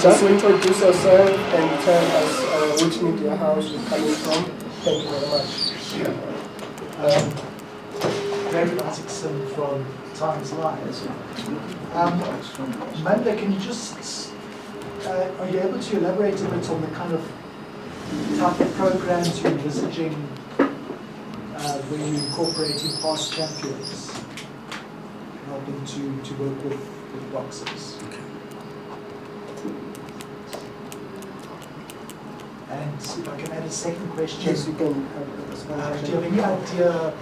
just introduce yourself and tell us which media house you're coming from. Thank you very much. David Isaacson from Times Live. Mandla, can you just, are you able to elaborate a bit on the kind of type of programs you're envisaging where you're incorporating past champions, helping to work with boxers? Okay. And if I can add a second question. Yes, you can. Do you have any idea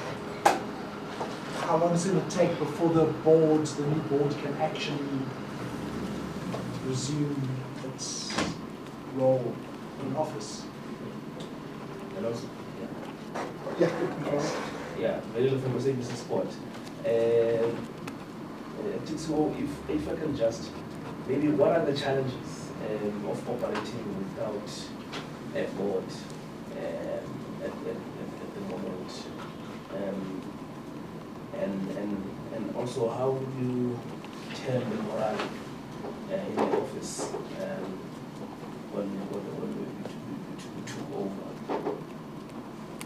how long it's going to take before the new board can actually resume its role in office? Hello? Yeah. Yeah, very little from the business sport. So if I can just, maybe what are the challenges of operating without a board at the moment? And also how would you turn the morale in the office when we took over?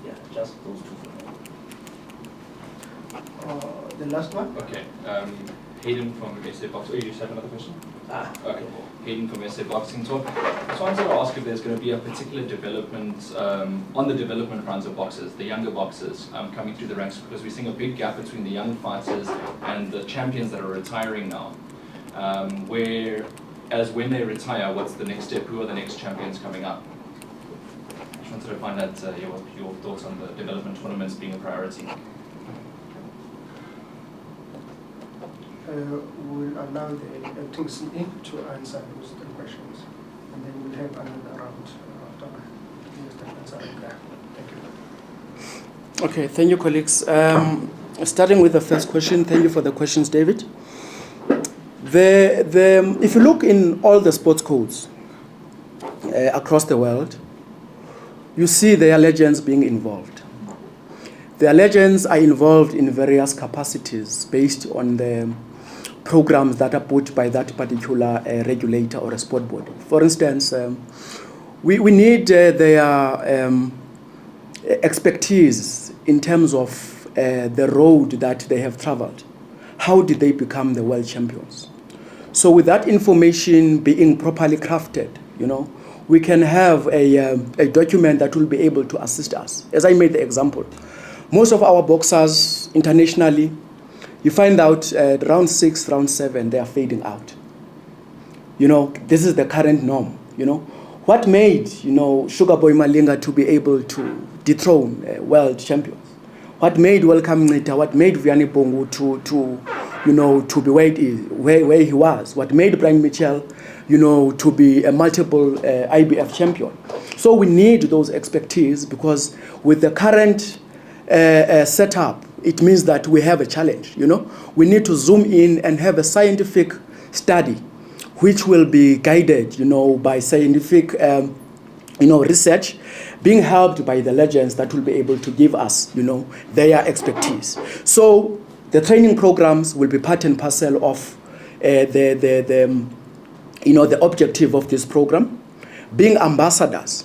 Yeah, just those two for now. The last one? Okay. Hayden from BSA Boxing. Oh, you just have another question? Okay. Hayden from BSA Boxing. So I wanted to ask if there's going to be a particular development on the development runs of boxers, the younger boxers coming through the ranks, because we're seeing a big gap between the young fighters and the champions that are retiring now. Whereas when they retire, what's the next step? Who are the next champions coming up? I just wanted to find out your thoughts on the development tournaments being a priority. We'll allow the acting CE to answer those three questions, and then we'll have another round after. Thank you. Okay, thank you, colleagues. Starting with the first question, thank you for the questions, David. If you look in all the sports codes across the world, you see their legends being involved. Their legends are involved in various capacities based on the programs that are put by that particular regulator or a sport body. For instance, we need their expertise in terms of the road that they have traveled. How did they become the world champions? So with that information being properly crafted, we can have a document that will be able to assist us. As I made the example, most of our boxers internationally, you find out at round 6, round 7, they are fading out. This is the current norm. What made, Sugar Boy Malinga to be able to dethrone world champions? What made Welcome Nita, what made Vianney Bongo to be where he was? What made Brian Mitchell, to be a multiple IBF champion? So we need those expertise, because with the current setup, it means that we have a challenge. We need to zoom in and have a scientific study, which will be guided, by scientific, research, being helped by the legends that will be able to give us, their expertise. So the training programs will be part and parcel of the objective of this program, being ambassadors,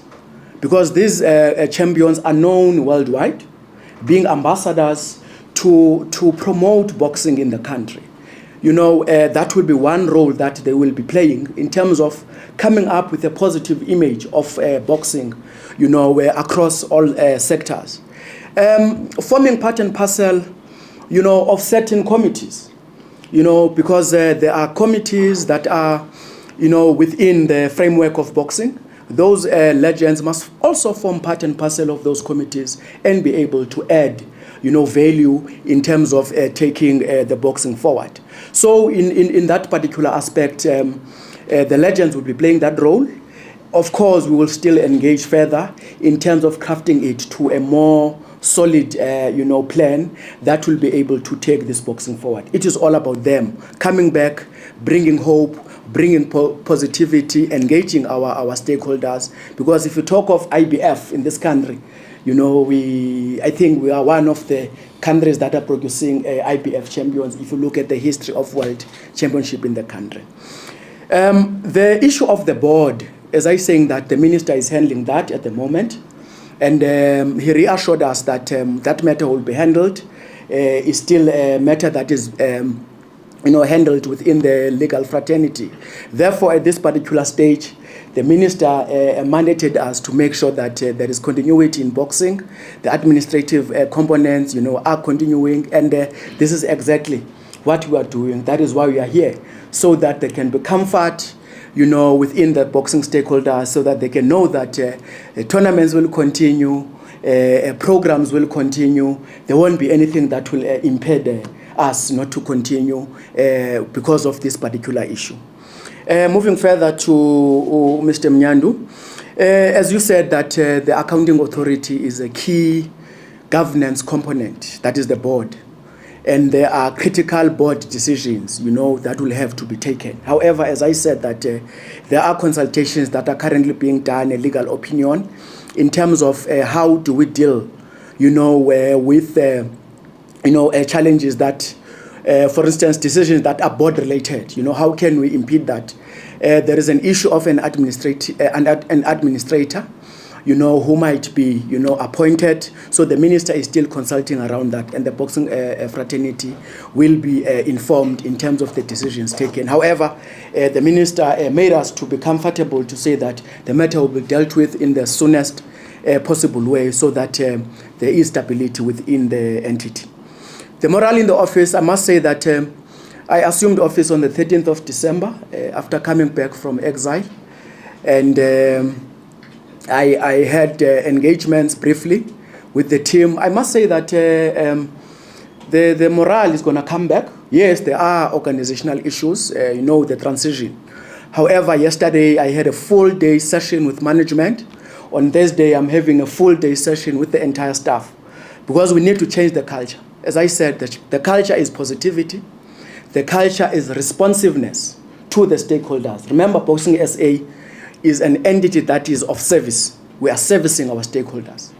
because these champions are known worldwide, being ambassadors to promote boxing in the country. That will be one role that they will be playing in terms of coming up with a positive image of boxing, across all sectors. Forming part and parcel, of certain committees, because there are committees that are, within the framework of boxing. Those legends must also form part and parcel of those committees and be able to add, value in terms of taking the boxing forward. So in that particular aspect, the legends will be playing that role. Of course, we will still engage further in terms of crafting it to a more solid, plan that will be able to take this boxing forward. It is all about them coming back, bringing hope, bringing positivity, engaging our stakeholders. Because if you talk of IBF in this country, I think we are one of the countries that are producing IBF champions if you look at the history of world championship in the country. The issue of the board, as I saying that the minister is handling that at the moment, and he reassured us that that matter will be handled. Is still a matter that is handled within the legal fraternity. Therefore, at this particular stage, the minister mandated us to make sure that there is continuity in boxing. The administrative components, are continuing, and this is exactly what we are doing. That is why we are here, so that there can be comfort, within the boxing stakeholders, so that they can know that tournaments will continue, programs will continue. There won't be anything that will impede us not to continue because of this particular issue. Moving further to Mr. Mnyandu, as you said that the accounting authority is a key governance component, that is the board. And there are critical board decisions, that will have to be taken. However, as I said, that there are consultations that are currently being done, a legal opinion, in terms of how do we deal, with, challenges that, for instance, decisions that are board related. How can we impede that? There is an issue of an administrator, who might be, appointed. So the minister is still consulting around that, and the boxing fraternity will be informed in terms of the decisions taken. However, the minister made us to be comfortable to say that the matter will be dealt with in the soonest possible way, so that there is stability within the entity. The morale in the office, I must say that I assumed office on the 13th of December after coming back from exile, and I had engagements briefly with the team. I must say that the morale is going to come back. Yes, there are organizational issues, the transition. However, yesterday I had a full day session with management. On Thursday, I'm having a full day session with the entire staff, because we need to change the culture. As I said, the culture is positivity. The culture is responsiveness to the stakeholders. Remember, Boxing SA is an entity that is of service. We are servicing our stakeholders.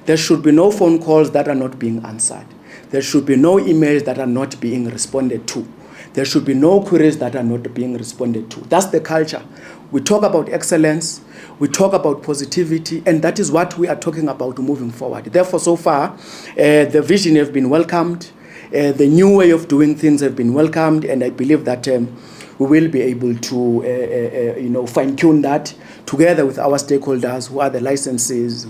There should be no phone calls that are not being answered. There should be no emails that are not being responded to. There should be no queries that are not being responded to. That's the culture. We talk about excellence, we talk about positivity, and that is what we are talking about moving forward. Therefore, so far, the vision has been welcomed, the new way of doing things have been welcomed, and I believe that we will be able to fine-tune that together with our stakeholders, who are the licensees,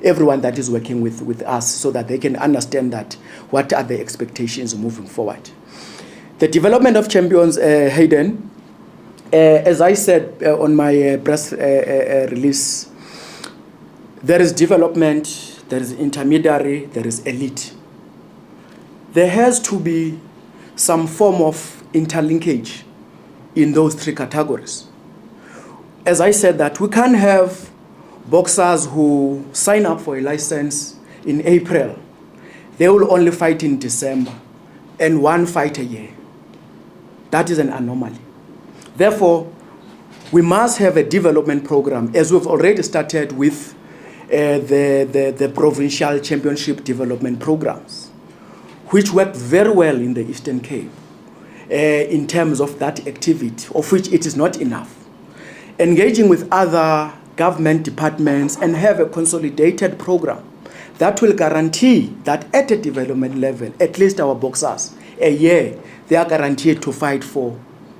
everyone that is working with us, so that they can understand that what are the expectations moving forward. The development of champions, Hayden, as I said on my press release, there is development, there is intermediary, there is elite. There has to be some form of interlinkage in those three categories. As I said, that we can't have boxers who sign up for a license in April. They will only fight in December, and one fight a year. That is an anomaly. Therefore, we must have a development program, as we've already started with the provincial championship development programs, which worked very well in the Eastern Cape in terms of that activity, of which it is not enough. Engaging with other government departments and have a consolidated program that will guarantee that at a development level, at least our boxers, a year, they are guaranteed to fight for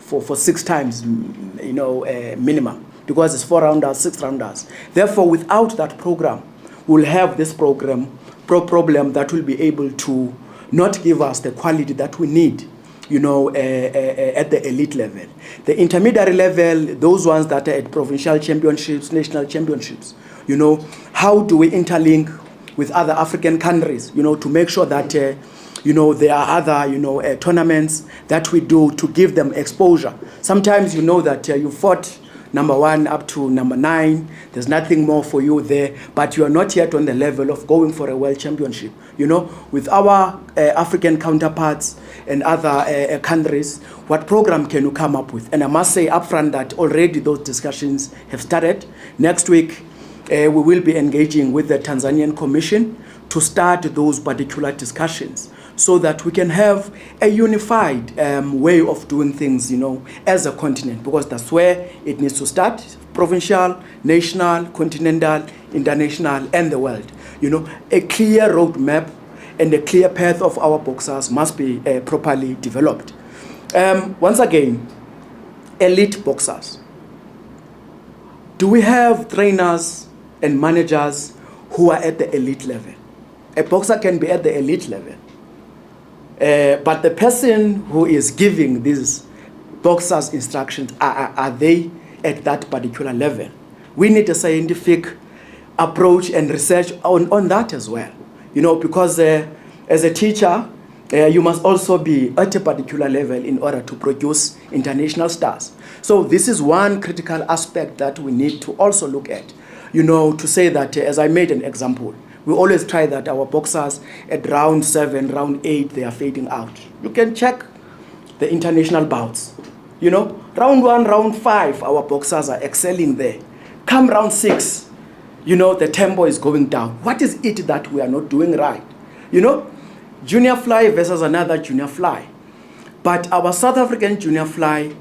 6 times, minimum, because it's 4 rounders, 6 rounders. Therefore, without that program, we'll have this problem that will be able to not give us the quality that we need, at the elite level. The intermediary level, those ones that are at provincial championships, national championships, how do we interlink with other African countries, to make sure that there are other, tournaments that we do to give them exposure. Sometimes that you fought number 1 up to number 9, there's nothing more for you there, but you are not yet on the level of going for a world championship. With our African counterparts and other countries, what program can you come up with? And I must say upfront that already those discussions have started. Next week, we will be engaging with the Tanzanian Commission to start those particular discussions, so that we can have a unified way of doing things, as a continent, because that's where it needs to start: provincial, national, continental, international, and the world. A clear roadmap and a clear path of our boxers must be properly developed. Once again, elite boxers. Do we have trainers and managers who are at the elite level? A boxer can be at the elite level. But the person who is giving these boxers instructions, are they at that particular level? We need a scientific approach and research on that as well. Because as a teacher, you must also be at a particular level in order to produce international stars. So this is one critical aspect that we need to also look at. To say that, as I made an example, we always try that our boxers at round 7, round 8, they are fading out. You can check the international bouts. Round 1, round 5, our boxers are excelling there. Come round 6, the tempo is going down. What is it that we are not doing right? Junior fly versus another junior fly. But our South African junior fly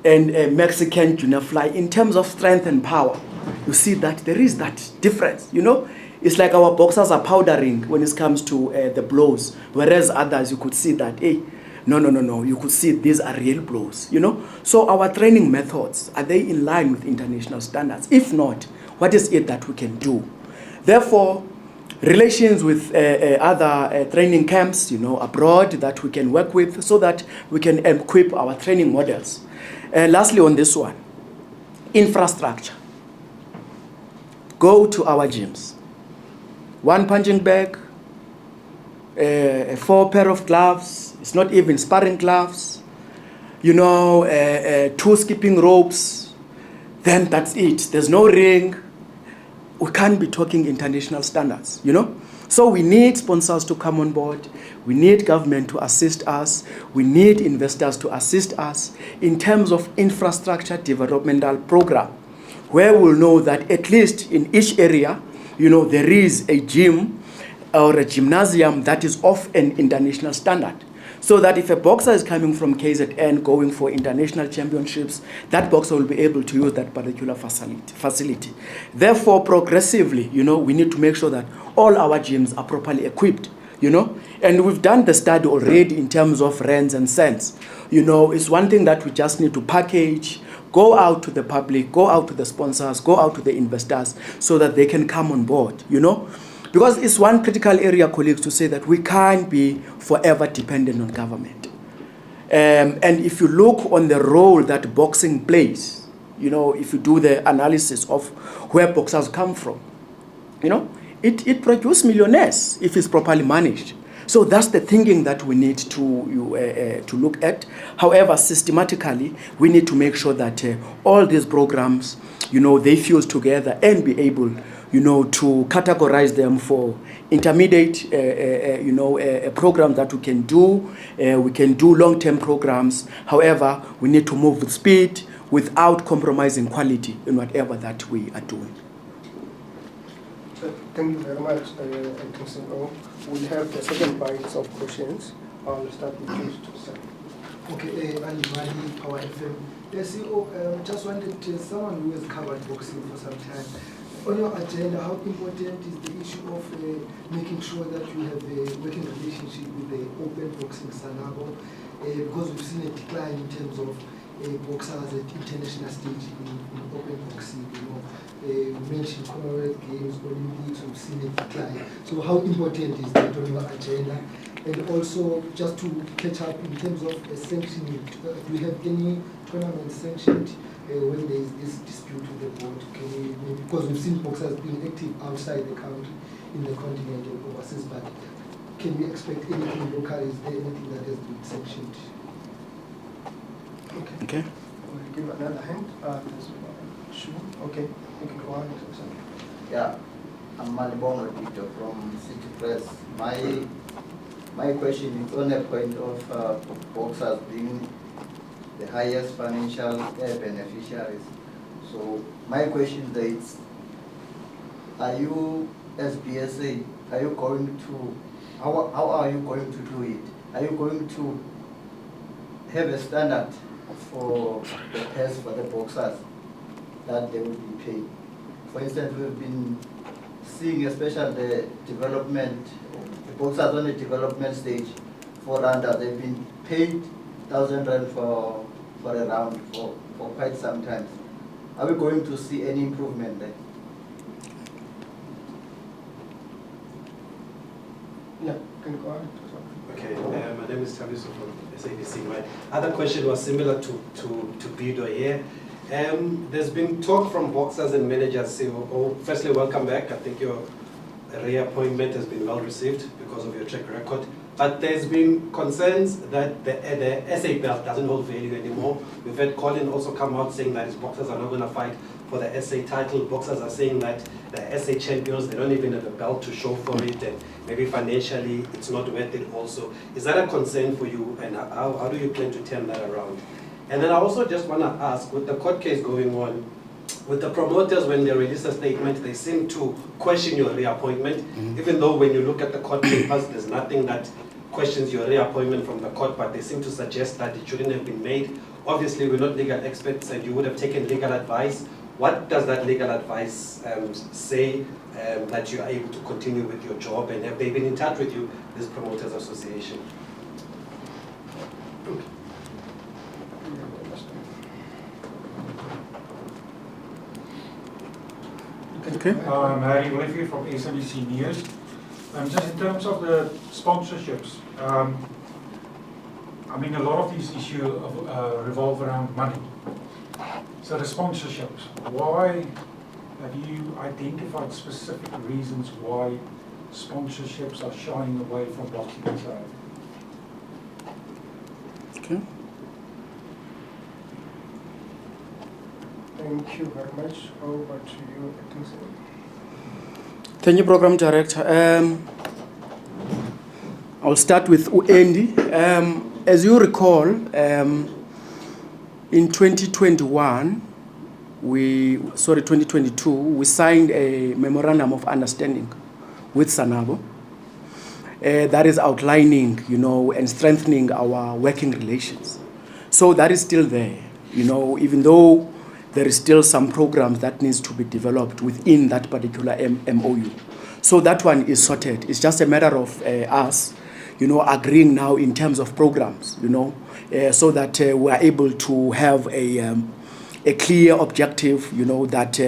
and Mexican junior fly, in terms of strength and power, you see that there is that difference. It's like our boxers are powdering when it comes to the blows, whereas others, you could see that, no, you could see these are real blows, So our training methods, are they in line with international standards? If not, what is it that we can do? Therefore, relations with other training camps, abroad that we can work with so that we can equip our training models. Lastly, on this one, infrastructure. Go to our gyms. 1 punching bag, 4 pair of gloves. It's not even sparring gloves. 2 skipping ropes. Then that's it. There's no ring. We can't be talking international standards, So we need sponsors to come on board. We need government to assist us. We need investors to assist us in terms of infrastructure developmental program, where we'll know that at least in each area, there is a gym or a gymnasium that is of an international standard. So that if a boxer is coming from KZN going for international championships, that boxer will be able to use that particular facility. Therefore, progressively, we need to make sure that all our gyms are properly equipped, And we've done the study already in terms of rands and cents. It's one thing that we just need to package, go out to the public, go out to the sponsors, go out to the investors so that they can come on board, Because it's one critical area, colleagues, to say that we can't be forever dependent on government. And if you look on the role that boxing plays, if you do the analysis of where boxers come from, it produces millionaires if it's properly managed. So that's the thinking that we need to look at. However, systematically, we need to make sure that all these programs, they fuse together and be able to categorize them for intermediate, program that we can do. We can do long-term programs. However, we need to move with speed without compromising quality in whatever that we are doing. Thank you very much, Acting CEO. We'll have the second bites of questions. I'll start with you to start. Okay, Ali Mali, Power FM. CEO, just wanted someone who has covered boxing for some time. On your agenda, how important is the issue of making sure that you have a working relationship with the open boxing Sanabo? Because we've seen a decline in terms of boxers at international stage in open boxing. You mentioned Commonwealth Games, Olympics, we've seen a decline. So how important is that on your agenda? And also, just to catch up in terms of sanctioning, do we have any tournament sanctioned when there is this dispute with the board? Can we, because we've seen boxers being active outside the country, in the continent and overseas, but can we expect anything local? Is there anything that has been sanctioned? Okay. We'll give another hand. Sure. Okay. You can go on. Yeah, I'm Malibongo Tito from City Press. My question is on the point of boxers being the highest financial beneficiaries. So my question is, are you as BSA are you going to, how are you going to do it? Are you going to have a standard for the pairs for the boxers that they will be paid? For instance, we've been seeing, especially the development, the boxers on the development stage for rounders, they've been paid 1,000 rand for a round for quite some time. Are we going to see any improvement there? Yeah, can you go ahead? Okay, my name is Tabiso from SABC. My other question was similar to Bido here. There's been talk from boxers and managers saying, firstly, welcome back. I think your reappointment has been well received because of your track record. But there's been concerns that the SA belt doesn't hold value anymore. We've had Colin also come out saying that his boxers are not going to fight for the SA title. Boxers are saying that the SA champions, they don't even have a belt to show for it, and maybe financially it's not worth it also. Is that a concern for you, and how do you plan to turn that around? And then I also just want to ask, with the court case going on, with the promoters, when they release a statement, they seem to question your reappointment, even though when you look at the court papers, there's nothing that questions your reappointment from the court, but they seem to suggest that it shouldn't have been made. Obviously, we're not legal experts, and you would have taken legal advice. What does that legal advice say that you are able to continue with your job, and have they been in touch with you, this Promoters Association? Okay. Harry Levy from SABC News. Just in terms of the sponsorships, I mean, a lot of these issues revolve around money. So the sponsorships, why have you identified specific reasons why sponsorships are shying away from Boxing SA? Okay. Thank you very much. Over to you, Acting Secretary. Thank you, Program Director. I'll start with Andy. As you recall, in 2022, we signed a memorandum of understanding with Sanabo that is outlining, and strengthening our working relations. So that is still there, even though there is still some programs that needs to be developed within that particular MOU. So that one is sorted. It's just a matter of us, agreeing now in terms of programs, so that we are able to have a clear objective, that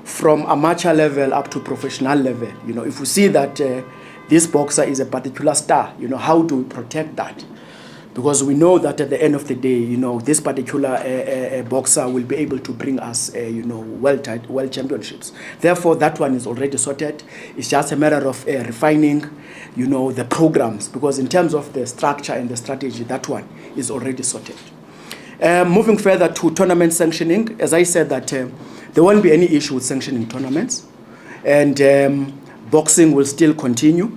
from amateur level up to professional level, if we see that this boxer is a particular star, how do we protect that? Because we know that at the end of the day, this particular boxer will be able to bring us, world championships. Therefore, that one is already sorted. It's just a matter of refining, the programs. Because in terms of the structure and the strategy, that one is already sorted. Moving further to tournament sanctioning, as I said that there won't be any issue with sanctioning tournaments. And boxing will still continue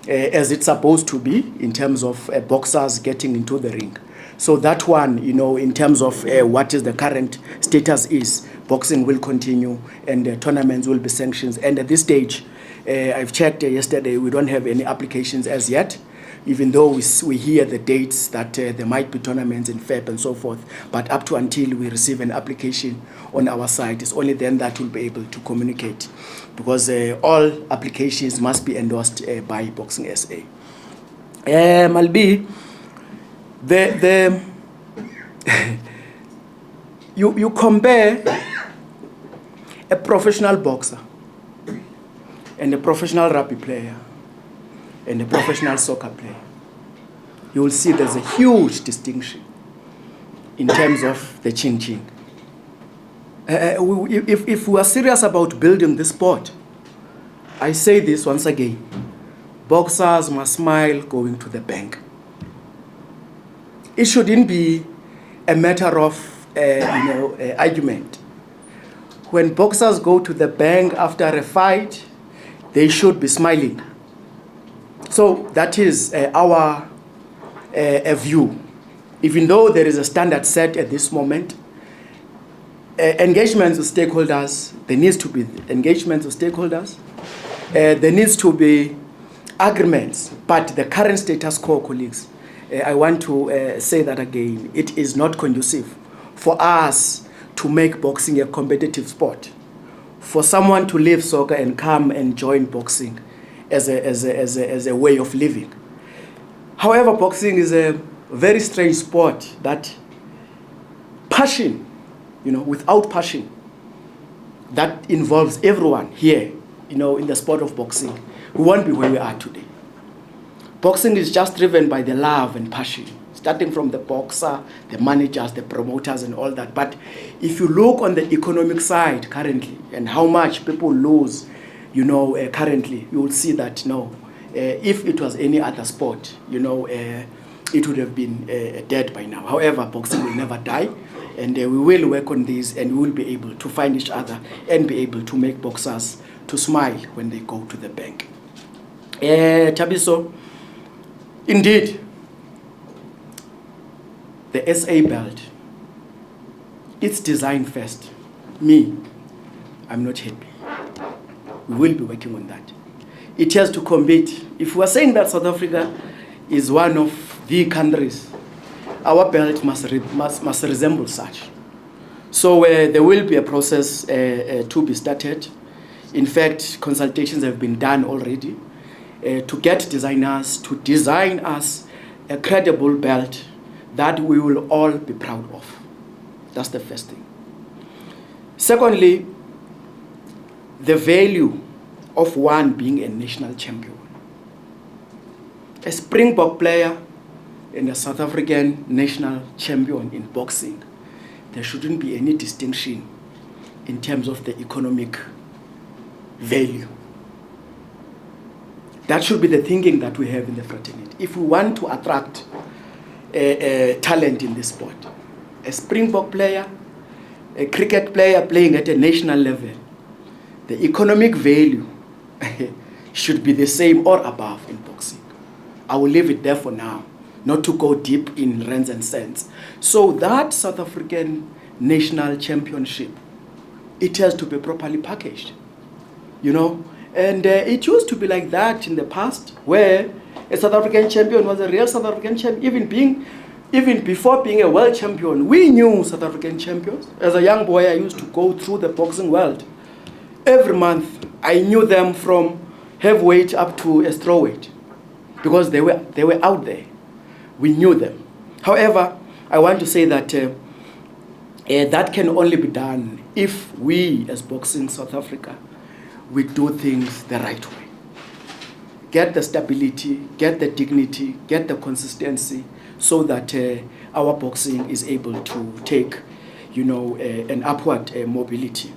as it's supposed to be in terms of boxers getting into the ring. So that one, in terms of what is the current status is, boxing will continue and tournaments will be sanctioned. And at this stage, I've checked yesterday, we don't have any applications as yet, even though we hear the dates that there might be tournaments in Feb and so forth. But up to until we receive an application on our side, it's only then that we'll be able to communicate, because all applications must be endorsed by Boxing SA. Malbi, you compare a professional boxer and a professional rugby player and a professional soccer player, you will see there's a huge distinction in terms of the chin-chin. If we are serious about building this sport, I say this once again, boxers must smile going to the bank. It shouldn't be a matter of argument. When boxers go to the bank after a fight, they should be smiling. So that is our view. Even though there is a standard set at this moment, engagements with stakeholders, there needs to be engagements with stakeholders, there needs to be agreements, but the current status quo, colleagues, I want to say that again, it is not conducive for us to make boxing a competitive sport. For someone to leave soccer and come and join boxing as a way of living. However, boxing is a very strange sport that passion, without passion, that involves everyone here, in the sport of boxing, we won't be where we are today. Boxing is just driven by the love and passion, starting from the boxer, the managers, the promoters, and all that. But if you look on the economic side currently and how much people lose, currently, you will see that if it was any other sport, it would have been dead by now. However, boxing will never die, and we will work on this, and we will be able to find each other and be able to make boxers to smile when they go to the bank. Thabiso, indeed, the SA belt, it's designed first. I'm not happy. We will be working on that. It has to compete. If we are saying that South Africa is one of the countries, our belt must resemble such. So there will be a process to be started. In fact, consultations have been done already to get designers to design us a credible belt that we will all be proud of. That's the first thing. Secondly, the value of one being a national champion. A Springbok player and a South African national champion in boxing, there shouldn't be any distinction in terms of the economic value. That should be the thinking that we have in the fraternity. If we want to attract talent in this sport, a Springbok player, a cricket player playing at a national level, the economic value should be the same or above in boxing. I will leave it there for now, not to go deep in rands and cents. So that South African national championship, it has to be properly packaged, And it used to be like that in the past, where a South African champion was a real South African champion. Even before being a world champion, we knew South African champions. As a young boy, I used to go through the boxing world. Every month, I knew them from heavyweight up to a strawweight, because they were out there. We knew them. However, I want to say that that can only be done if we, as Boxing South Africa, we do things the right way. Get the stability, get the dignity, get the consistency, so that our boxing is able to take, an upward mobility.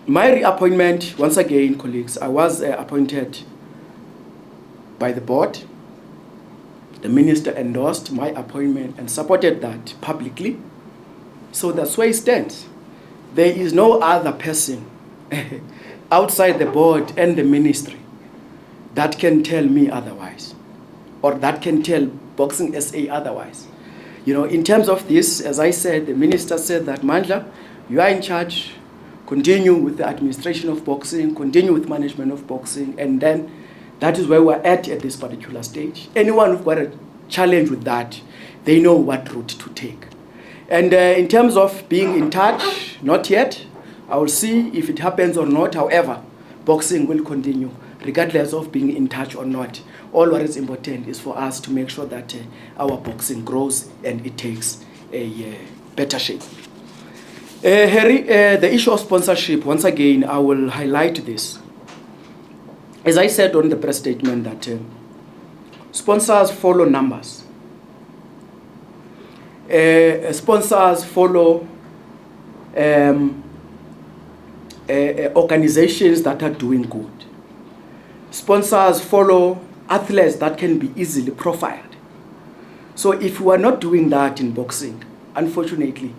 My reappointment, once again, colleagues, I was appointed by the board. The minister endorsed my appointment and supported that publicly. So that's where it stands. There is no other person outside the board and the ministry that can tell me otherwise, or that can tell Boxing SA otherwise. In terms of this, as I said, the minister said that, Mandla, you are in charge, continue with the administration of boxing, continue with management of boxing, and then that is where we're at this particular stage. Anyone who's got a challenge with that, they know what route to take. And in terms of being in touch, not yet. I will see if it happens or not. However, boxing will continue, regardless of being in touch or not. All what is important is for us to make sure that our boxing grows and it takes a better shape. Harry, the issue of sponsorship, once again, I will highlight this. As I said on the press statement, that sponsors follow numbers. Sponsors follow organizations that are doing good. Sponsors follow athletes that can be easily profiled. So if we are not doing that in boxing, unfortunately,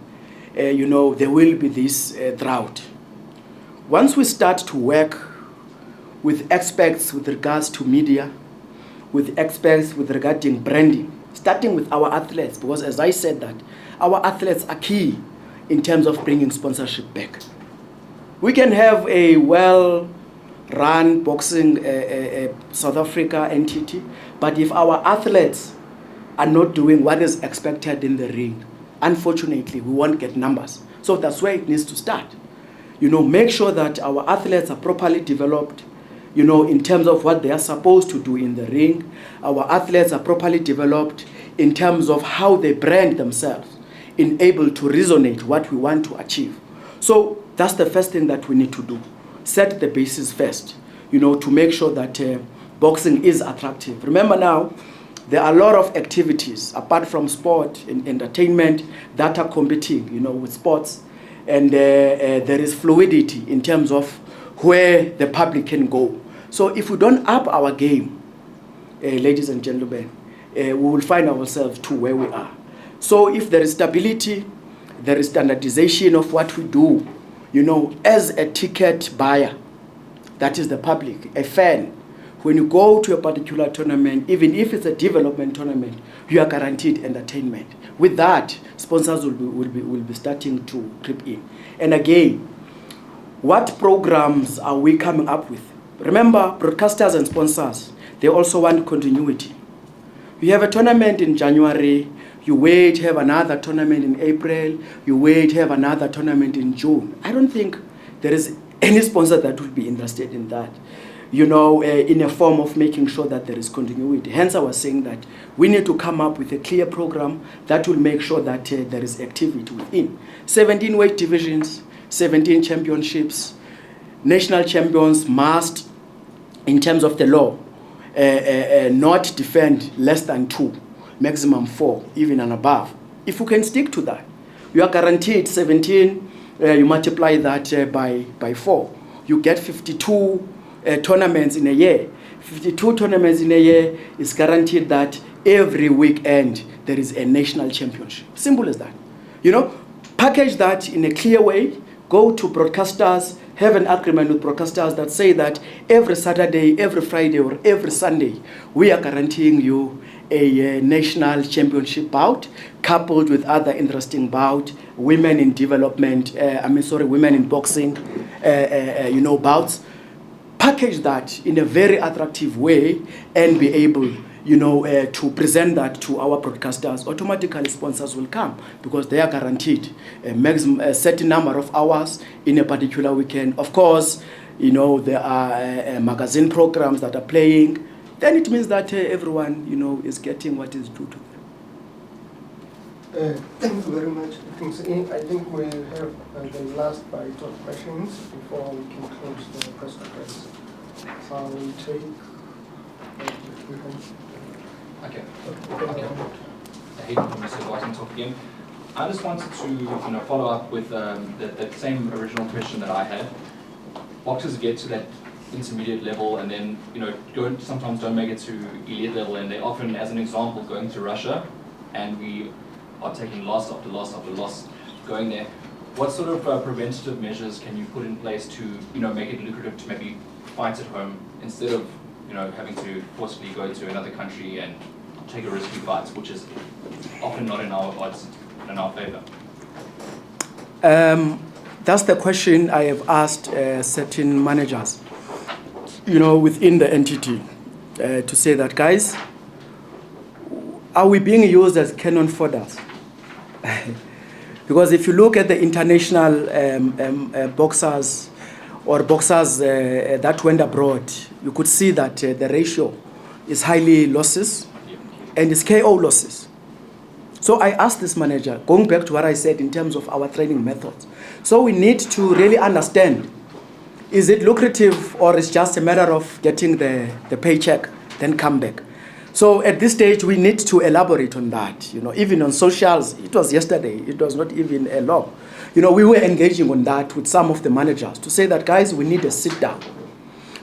there will be this drought. Once we start to work with experts with regards to media, with experts with regarding branding, starting with our athletes, because as I said that, our athletes are key in terms of bringing sponsorship back. We can have a run boxing South Africa entity, but if our athletes are not doing what is expected in the ring, unfortunately, we won't get numbers. So that's where it needs to start. You know, make sure that our athletes are properly developed, you know, in terms of what they are supposed to do in the ring. Our athletes are properly developed in terms of how they brand themselves, in able to resonate what we want to achieve. So that's the first thing that we need to do. Set the basis first, you know, to make sure that boxing is attractive. Remember now, there are a lot of activities apart from sport and entertainment that are competing, you know, with sports. And there is fluidity in terms of where the public can go. So if we don't up our game, ladies and gentlemen, we will find ourselves to where we are. So if there is stability, there is standardization of what we do, you know, as a ticket buyer, that is the public, a fan, when you go to a particular tournament, even if it's a development tournament, you are guaranteed entertainment. With that, sponsors will be starting to creep in. And again, what programs are we coming up with? Remember, broadcasters and sponsors, they also want continuity. You have a tournament in January, you wait, have another tournament in April, you wait, have another tournament in June. I don't think there is any sponsor that will be interested in that, you know, in a form of making sure that there is continuity. Hence, I was saying that we need to come up with a clear program that will make sure that there is activity within. 17 weight divisions, 17 championships, national champions must, in terms of the law, not defend less than 2, maximum 4, even and above. If you can stick to that, you are guaranteed 17, you multiply that by 4. You get 52 tournaments in a year. 52 tournaments in a year is guaranteed that every weekend there is a national championship. Simple as that. You know, package that in a clear way, go to broadcasters, have an agreement with broadcasters that say that every Saturday, every Friday, or every Sunday, we are guaranteeing you a national championship bout, coupled with other interesting bout, women in development, women in boxing, you know, bouts. Package that in a very attractive way and be able, you know, to present that to our broadcasters. Automatically sponsors will come because they are guaranteed a certain number of hours in a particular weekend. Of course, you know, there are magazine programs that are playing. Then it means that everyone, you know, is getting what is due to them. Thank you very much. I think we have the last bite of questions before we can close the press conference. So we'll take. Okay. Hayden from Mr. Boxing Talk again. I just wanted to, you know, follow up with that same original question that I had. Boxers get to that intermediate level and then, you know, sometimes don't make it to elite level, and they often, as an example, going to Russia, and we are taking loss after loss after loss going there. What sort of preventative measures can you put in place to, you know, make it lucrative to maybe fight at home instead of, you know, having to forcibly go to another country and take a risky fight, which is often not in our odds, in our favor? That's the question I have asked certain managers, you know, within the entity, to say that, guys, are we being used as cannon fodder? Because if you look at the international boxers or boxers that went abroad, you could see that the ratio is highly losses and it's KO losses. So I asked this manager, going back to what I said in terms of our training methods. So we need to really understand, is it lucrative or is just a matter of getting the paycheck, then come back? So at this stage, we need to elaborate on that. You know, even on socials, it was yesterday, it was not even a law. You know, we were engaging on that with some of the managers to say that, guys, we need a sit down.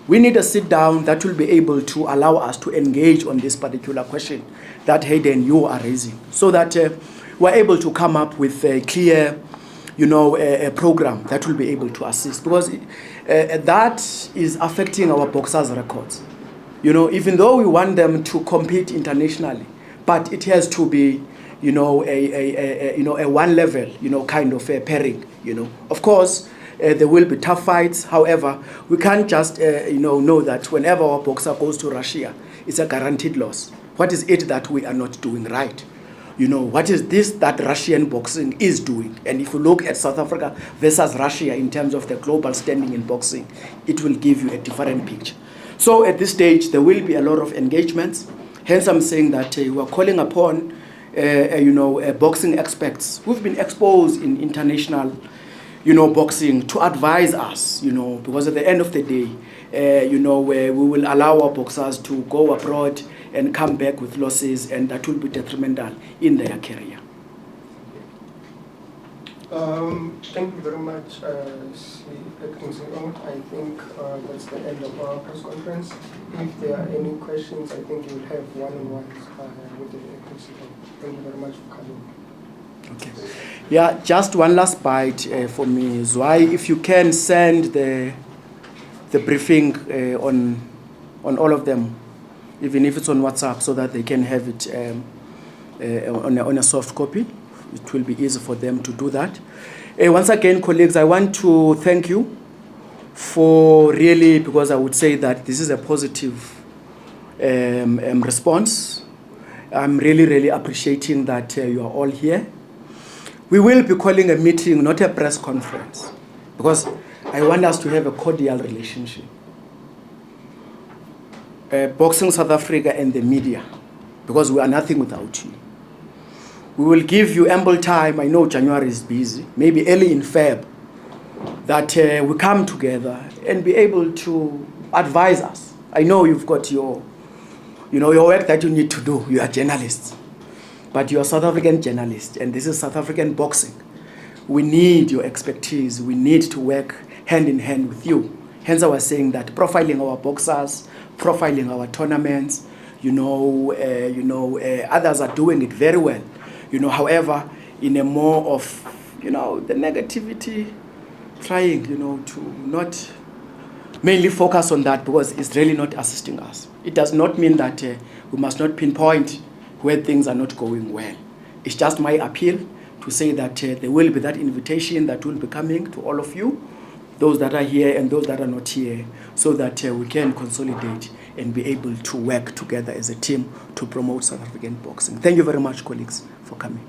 We need a sit down that will be able to allow us to engage on this particular question that Hayden, you are raising, so that we're able to come up with a clear, you know, a program that will be able to assist, because that is affecting our boxers' records. You know, even though we want them to compete internationally, but it has to be, you know, a one level, you know, kind of a pairing. You know, of course, There will be tough fights. However, we can't just know that whenever our boxer goes to Russia, it's a guaranteed loss. What is it that we are not doing right? What is this that Russian boxing is doing? And if you look at South Africa versus Russia in terms of the global standing in boxing, it will give you a different picture. So at this stage, there will be a lot of engagements. Hence, I'm saying that we are calling upon, boxing experts who've been exposed in international, boxing to advise us, because at the end of the day, we will allow our boxers to go abroad and come back with losses, and that will be detrimental in their career. Thank you very much, Acting CEO. I think that's the end of our press conference. If there are any questions, I think you'll have one-on-ones with the Acting CEO. Thank you very much for coming. Okay. Yeah, just one last bite for me, Zwei. If you can send the briefing on all of them, even if it's on WhatsApp, so that they can have it on a soft copy. It will be easy for them to do that. Once again, colleagues, I want to thank you for really, because I would say that this is a positive response. I'm really, really appreciating that you are all here. We will be calling a meeting, not a press conference, because I want us to have a cordial relationship. Boxing South Africa and the media, because we are nothing without you. We will give you ample time. I know January is busy, maybe early in Feb, that we come together and be able to advise us. I know you've got your work that you need to do. You are journalists, but you are South African journalists, and this is South African boxing. We need your expertise. We need to work hand in hand with you. Hence, I was saying that profiling our boxers, profiling our tournaments, others are doing it very well. However, in a more of, the negativity, trying, to not mainly focus on that, because it's really not assisting us. It does not mean that we must not pinpoint where things are not going well. It's just my appeal to say that there will be that invitation that will be coming to all of you, those that are here and those that are not here, so that we can consolidate and be able to work together as a team to promote South African boxing. Thank you very much, colleagues, for coming.